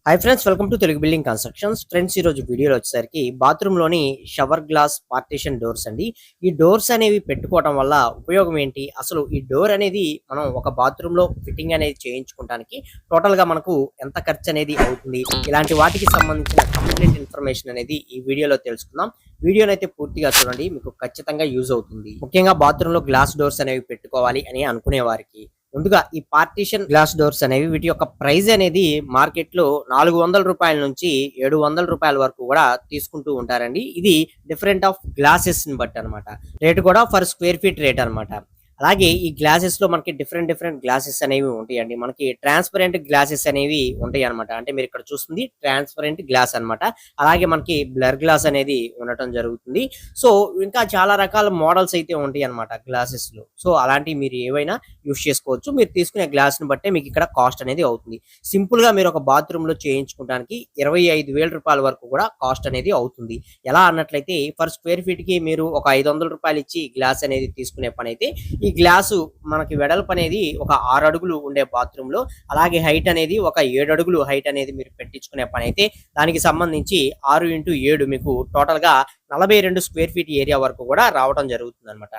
Hi friends, welcome to Telugu building constructions. Friends, ఈ రోజు వీడియోలో వచ్చేసరికి బాత్రూమ్ లోని షవర్ గ్లాస్ పార్టీషన్ డోర్స్ అండి. ఈ డోర్స్ అనేవి పెట్టుకోవడం వల్ల ఉపయోగం ఏంటి, అసలు ఈ డోర్ అనేది మనం ఒక బాత్రూమ్ లో ఫిట్టింగ్ అనేది చేయించుకోవడానికి టోటల్ గా మనకు ఎంత ఖర్చు అనేది అవుతుంది, ఇలాంటి వాటికి సంబంధించిన కంప్లీట్ ఇన్ఫర్మేషన్ అనేది ఈ వీడియోలో తెలుసుకుందాం. వీడియోని అయితే పూర్తిగా చూడండి, మీకు ఖచ్చితంగా యూజ్ అవుతుంది. ముఖ్యంగా బాత్రూమ్ లో గ్లాస్ డోర్స్ అనేవి పెట్టుకోవాలి అని అనుకునే వారికి ముందుగా ఈ పార్టీషన్ గ్లాస్ డోర్స్ అనేవి వీటి యొక్క ప్రైస్ అనేది మార్కెట్ లో రూ. 400 నుంచి రూ. 700 వరకు కూడా తీసుకుంటూ ఉంటారండి. ఇది డిఫరెంట్ ఆఫ్ గ్లాసెస్ ని బట్టి అనమాట. రేట్ కూడా ఫర్ స్క్వేర్ ఫీట్ రేట్ అనమాట. అలాగే ఈ గ్లాసెస్ లో మనకి డిఫరెంట్ గ్లాసెస్ అనేవి ఉంటాయండి. మనకి ట్రాన్స్పరెంట్ గ్లాసెస్ అనేవి ఉంటాయి అనమాట. అంటే మీరు ఇక్కడ చూస్తుంది ట్రాన్స్పరెంట్ గ్లాస్ అన్నమాట. అలాగే మనకి బ్లర్ గ్లాస్ అనేది ఉండటం జరుగుతుంది. సో ఇంకా చాలా రకాల మోడల్స్ అయితే ఉంటాయి అనమాట గ్లాసెస్ లో. సో అలాంటివి మీరు ఏవైనా యూస్ చేసుకోవచ్చు. మీరు తీసుకునే గ్లాస్ ని బట్టే మీకు ఇక్కడ కాస్ట్ అనేది అవుతుంది. సింపుల్ గా మీరు ఒక బాత్రూమ్ లో చేయించుకోవడానికి రూ. 25,000 వరకు కూడా కాస్ట్ అనేది అవుతుంది. ఎలా అన్నట్లయితే ఫర్ స్క్వేర్ ఫీట్ కి మీరు ఒక రూ. 500 ఇచ్చి గ్లాస్ అనేది తీసుకునే పని అయితే, ఈ గ్లాసు మనకి వెడల్పు అనేది ఒక 6 అడుగులు ఉండే బాత్రూమ్ లో, అలాగే హైట్ అనేది ఒక 7 అడుగులు హైట్ అనేది మీరు పెట్టించుకునే పని అయితే దానికి సంబంధించి 6x7 మీకు టోటల్ గా 42 స్క్వేర్ ఫీట్ ఏరియా వరకు కూడా రావడం జరుగుతుంది అనమాట.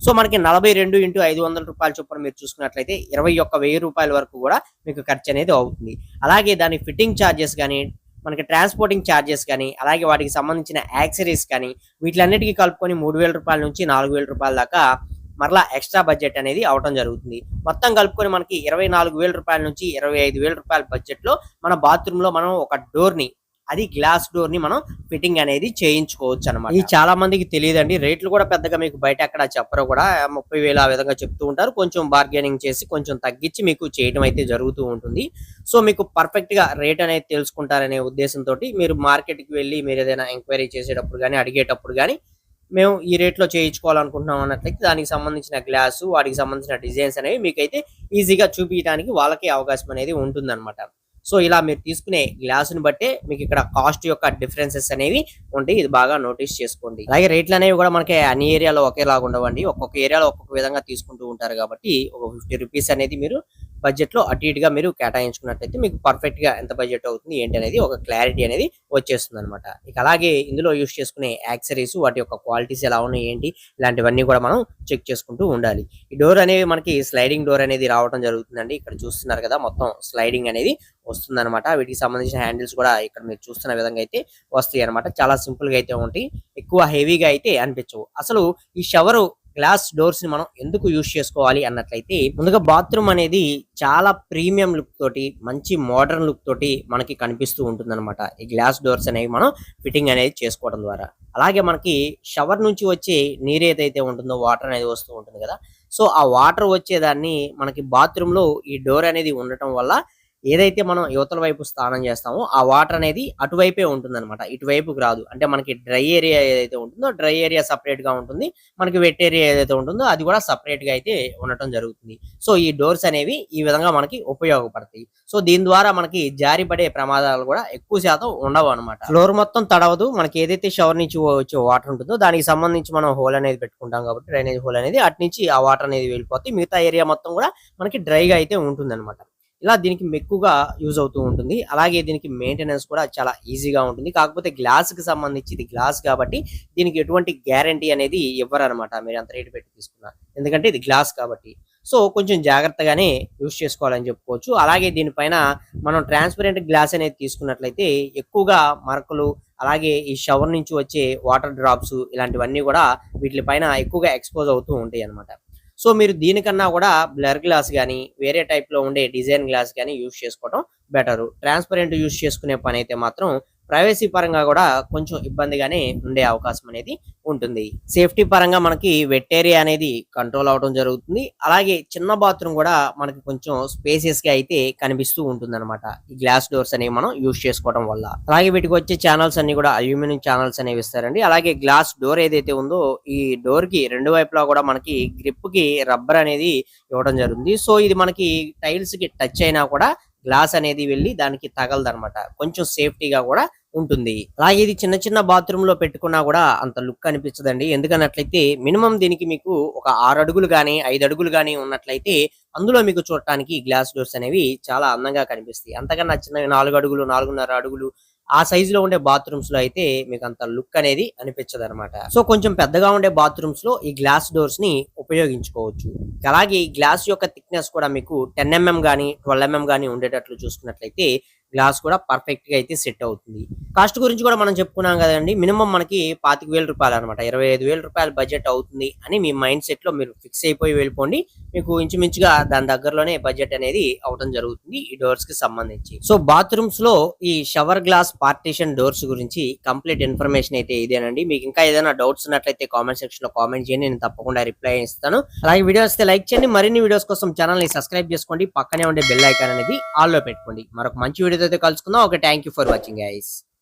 సో మనకి 42x500 చొప్పున మీరు చూసుకున్నట్లయితే 21,000 వరకు కూడా మీకు ఖర్చు అనేది అవుతుంది. అలాగే దాని ఫిట్టింగ్ ఛార్జెస్ కానీ, మనకి ట్రాన్స్పోర్టింగ్ ఛార్జెస్ కానీ, అలాగే వాటికి సంబంధించిన యాక్సరీస్ కానీ, వీటిలన్నిటికీ కలుపుకొని రూ. 3,000 నుంచి రూ. 4,000 దాకా మరలా ఎక్స్ట్రా బడ్జెట్ అనేది అవటం జరుగుతుంది. మొత్తం కలుపుకొని మనకి రూ. 24,000 నుంచి రూ. 25,000 బడ్జెట్ లో మన బాత్రూమ్ లో మనం ఒక డోర్ ని, అది గ్లాస్ డోర్ ని మనం ఫిట్టింగ్ అనేది చేయించుకోవచ్చు అనమాట. ఇది చాలా మందికి తెలియదండి. రేట్లు కూడా పెద్దగా మీకు బయట ఎక్కడ చెప్పరు కూడా. 30,000 ఆ విధంగా చెప్తూ ఉంటారు. కొంచెం బార్గెనింగ్ చేసి కొంచెం తగ్గించి మీకు చేయడం అయితే జరుగుతూ ఉంటుంది. సో మీకు పర్ఫెక్ట్ గా రేట్ అనేది తెలుసుకుంటారనే ఉద్దేశంతో మీరు మార్కెట్ కి వెళ్ళి మీరు ఏదైనా ఎంక్వైరీ చేసేటప్పుడు కానీ, అడిగేటప్పుడు కానీ, మేము ఈ రేట్ లో చేయించుకోవాలనుకుంటున్నాం అన్నట్లయితే దానికి సంబంధించిన గ్లాసు, వాటికి సంబంధించిన డిజైన్స్ అనేవి మీకైతే ఈజీగా చూపించడానికి వాళ్ళకి అవకాశం అనేది ఉంటుందన్నమాట. సో ఇలా మీరు తీసుకునే గ్లాసుని బట్టే మీకు ఇక్కడ కాస్ట్ యొక్క డిఫరెన్సెస్ అనేవి ఉంటాయి. ఇది బాగా నోటీస్ చేసుకోండి. అలాగే రేట్లు అనేవి కూడా మనకి అన్ని ఏరియాలో ఒకేలాగా ఉండవండి. ఒక్కొక్క ఏరియాలో ఒక్కొక్క విధంగా తీసుకుంటూ ఉంటారు కాబట్టి ఒక రూ. 50 అనేది మీరు బడ్జెట్ లో అటు ఇటుగా మీరు కేటాయించుకున్నట్లయితే మీకు పర్ఫెక్ట్ గా ఎంత బడ్జెట్ అవుతుంది ఏంటి అనేది ఒక క్లారిటీ అనేది వచ్చేస్తుంది అనమాట. ఇక అలాగే ఇందులో యూస్ చేసుకునే యాక్సరీస్, వాటి యొక్క క్వాలిటీస్ ఎలా ఉన్నాయి ఏంటి, ఇలాంటివన్నీ కూడా మనం చెక్ చేసుకుంటూ ఉండాలి. ఈ డోర్ అనేవి మనకి స్లైడింగ్ డోర్ అనేది రావడం జరుగుతుందండి. ఇక్కడ చూస్తున్నారు కదా, మొత్తం స్లైడింగ్ అనేది వస్తుంది అనమాట. వీటికి సంబంధించిన హ్యాండిల్స్ కూడా ఇక్కడ మీరు చూస్తున్న విధంగా అయితే వస్తాయి అనమాట. చాలా సింపుల్ గా అయితే ఉంటాయి. ఎక్కువ హెవీగా అయితే అనిపించవు. అసలు ఈ షవర్ గ్లాస్ డోర్స్ ని మనం ఎందుకు యూజ్ చేసుకోవాలి అన్నట్లయితే, ముందుగా బాత్రూమ్ అనేది చాలా ప్రీమియం లుక్ తోటి, మంచి మోడర్న్ లుక్ తోటి మనకి కనిపిస్తూ ఉంటుంది అనమాట. ఈ గ్లాస్ డోర్స్ అనేవి మనం ఫిట్టింగ్ అనేది చేసుకోవడం ద్వారా. అలాగే మనకి షవర్ నుంచి వచ్చే నీరు ఏదైతే ఉంటుందో, వాటర్ అనేది వస్తూ ఉంటుంది కదా. సో ఆ వాటర్ వచ్చేదాన్ని మనకి బాత్రూమ్ లో ఈ డోర్ అనేది ఉండటం వల్ల ఏదైతే మనం యువతల వైపు స్నానం చేస్తామో ఆ వాటర్ అనేది అటువైపే ఉంటుంది అనమాట. ఇటువైపుకి రాదు. అంటే మనకి డ్రై ఏరియా ఏదైతే ఉంటుందో డ్రై ఏరియా సపరేట్ గా ఉంటుంది. మనకి వెట్ ఏరియా ఏదైతే ఉంటుందో అది కూడా సపరేట్ గా అయితే ఉండటం జరుగుతుంది. సో ఈ డోర్స్ అనేవి ఈ విధంగా మనకి ఉపయోగపడతాయి. సో దీని ద్వారా మనకి జారి పడే ప్రమాదాలు కూడా ఎక్కువ శాతం ఉండవు అనమాట. ఫ్లోర్ మొత్తం తడవదు. మనకి ఏదైతే షవర్ నుంచి వచ్చే వాటర్ ఉంటుందో దానికి సంబంధించి మనం హోల్ అనేది పెట్టుకుంటాం కాబట్టి, డ్రైనేజ్ హోల్ అనేది అటు నుంచి ఆ వాటర్ అనేది వెళ్ళిపోతే మిగతా ఏరియా మొత్తం కూడా మనకి డ్రైగా అయితే ఉంటుంది అనమాట. ఇలా దీనికి ఎక్కువగా యూజ్ అవుతూ ఉంటుంది. అలాగే దీనికి మెయింటెనెన్స్ కూడా చాలా ఈజీగా ఉంటుంది. కాకపోతే గ్లాస్ కి సంబంధించి ఇది గ్లాస్ కాబట్టి దీనికి ఎటువంటి గ్యారంటీ అనేది ఇవ్వరు అనమాట, మీరు ఎంత రేటు పెట్టి తీసుకున్నా. ఎందుకంటే ఇది గ్లాస్ కాబట్టి. సో కొంచెం జాగ్రత్తగానే యూజ్ చేసుకోవాలని చెప్పుకోవచ్చు. అలాగే దీనిపైన మనం ట్రాన్స్పరెంట్ గ్లాస్ అనేది తీసుకున్నట్లయితే ఎక్కువగా మరకలు, అలాగే ఈ షవర్ నుంచి వచ్చే వాటర్ డ్రాప్స్, ఇలాంటివన్నీ కూడా వీటిపైన ఎక్కువగా ఎక్స్పోజ్ అవుతూ ఉంటాయి అనమాట. సో మీరు దీనికన్నా కూడా బ్లర్ గ్లాస్ కానీ, వేరే టైప్ లో ఉండే డిజైన్ గ్లాస్ కానీ యూజ్ చేసుకోవడం బెటర్. ట్రాన్స్పరెంట్ యూజ్ చేసుకునే పని అయితే మాత్రం ప్రైవసీ పరంగా కూడా కొంచెం ఇబ్బందిగానే ఉండే అవకాశం అనేది ఉంటుంది. సేఫ్టీ పరంగా మనకి వెట్ ఏరియా అనేది కంట్రోల్ అవడం జరుగుతుంది. అలాగే చిన్న బాత్రూమ్ కూడా మనకి కొంచెం స్పేసియస్ గా అయితే కనిపిస్తూ ఉంటుంది అనమాట, ఈ గ్లాస్ డోర్స్ అనేవి మనం యూజ్ చేసుకోవడం వల్ల. అలాగే వీటికి వచ్చే ఛానల్స్ అన్ని కూడా అల్యూమినియం ఛానల్స్ అనేవి ఇస్తారండి. అలాగే గ్లాస్ డోర్ ఏదైతే ఉందో ఈ డోర్ కి రెండు వైపులా కూడా మనకి గ్రిప్ కి రబ్బర్ అనేది ఇవ్వడం జరుగుతుంది. సో ఇది మనకి టైల్స్ కి టచ్ అయినా కూడా గ్లాస్ అనేది వెళ్ళి దానికి తగలదనమాట. కొంచెం సేఫ్టీగా కూడా ఉంటుంది. అలాగే ఇది చిన్న చిన్న బాత్రూమ్ లో పెట్టుకున్నా కూడా అంత లుక్ అనిపించదండి. ఎందుకన్నట్లయితే మినిమం దీనికి మీకు ఒక 6 అడుగులు గాని 5 అడుగులు గాని ఉన్నట్లయితే అందులో మీకు చూడటానికి గ్లాస్ డోర్స్ అనేవి చాలా అందంగా కనిపిస్తాయి. అంతకన్నా చిన్న 4 అడుగులు 4.5 అడుగులు ఆ సైజులో ఉండే బాత్రూమ్స్ లో అయితే మీకు అంత లుక్ అనేది అనిపించదన్నమాట. సో కొంచెం పెద్దగా ఉండే బాత్రూమ్స్ లో ఈ గ్లాస్ డోర్స్ ని ఉపయోగించుకోవచ్చు. అలాగే ఈ గ్లాస్ యొక్క థిక్నెస్ కూడా మీకు 10 mm గాని 12 mm గాని ఉండేటట్లు చూసుకున్నట్లయితే గ్లాస్ కూడా పర్ఫెక్ట్ గా అయితే సెట్ అవుతుంది. కాస్ట్ గురించి కూడా మనం చెప్పుకున్నాం కదండి. మినిమం మనకి 25,000 రూపాయలు అనమాట. 25,000 రూపాయలు బడ్జెట్ అవుతుంది అని మీ మైండ్ సెట్ లో మీరు ఫిక్స్ అయిపోయి వెళ్ళిపోండి. మీకు ఇంచుమించుగా దాని దగ్గరలోనే బడ్జెట్ అనేది అవడం జరుగుతుంది ఈ డోర్స్ కి సంబంధించి. సో బాత్రూమ్స్ లో ఈ షవర్ గ్లాస్ పార్టీషన్ డోర్స్ గురించి కంప్లీట్ ఇన్ఫర్మేషన్ అయితే ఇదేనండి. మీకు ఇంకా ఏదైనా డౌట్స్ ఉన్నట్లయితే కామెంట్ సెక్షన్ లో కామెంట్ చేయండి, నేను తప్పకుండా రిప్లై ఇస్తాను. అలాగే వీడియో వస్తే లైక్ చేయండి, మరిన్ని వీడియోస్ కోసం ఛానల్ ని సబ్స్క్రైబ్ చేసుకోండి, పక్కనే ఉండే బెల్ ఐకాన్ అనేది ఆల్ లో పెట్టుకోండి. మరొక మంచి వీడియోతో అయితే కలుసుకుందాం. Okay, thank you for watching guys.